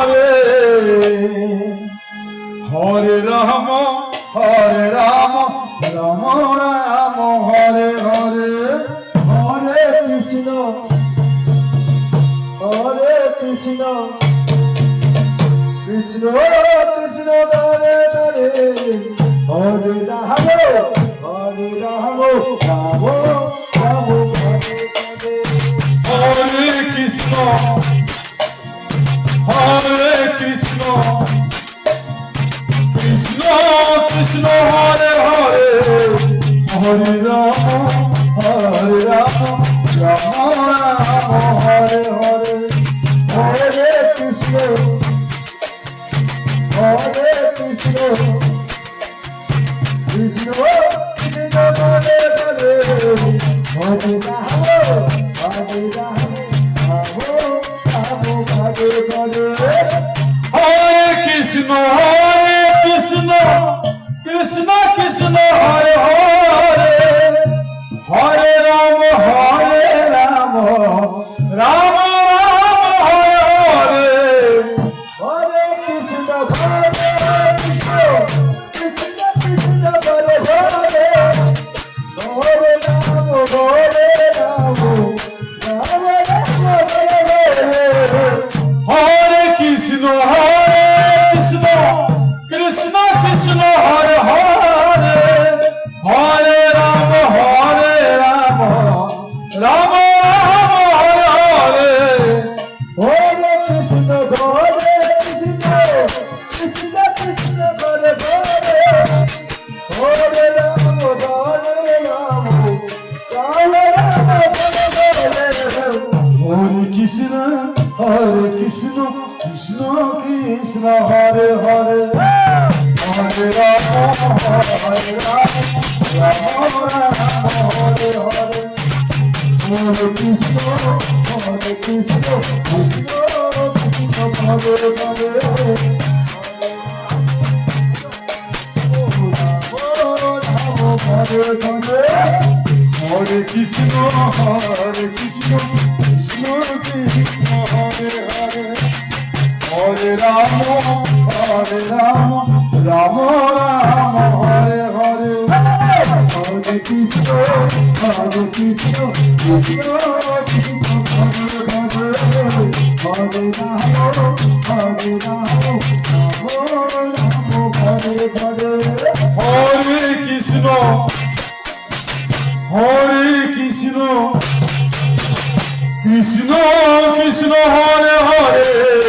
Hare Hare Ram Hare Ram Ram Ram Hare Hare Hare Krishna Krishna Krishna Hare Hare Hare Ram Ram Ram Hare Hare Hare Krishna Krishna Krishna Hare Hare Hare Ram Ram Ram Hare Hare Hare Krishna Krishna Krishna Hare Hare Hare Ram Hare Krishna Krishna Krishna Krishna Hare Hare Hare Ram Ram Ram Hare Hare Hare Krishna Krishna Krishna Hare Hare Hare Ram Hare Krishna Krishna Krishna Krishna Hare Hare Hare Ram Ram Ram Hare Hare Hare Krishna Krishna Krishna Krishna Hare Hare Hare Ram Ram Hare Krishna Krishna Krishna Krishna Hare Hare Hare Ram Ram Ram Hare Hare Hare Krishna Krishna Krishna Krishna Hare Hare Hare Krishna Krishna Krishna Krishna Hare Hare Hare Ram Ram Ram Hare Hare Hare Krishna Krishna Krishna Krishna Hare Hare Hare Ram Hare Hare Hare Krishna Krishna Krishna Hare Hare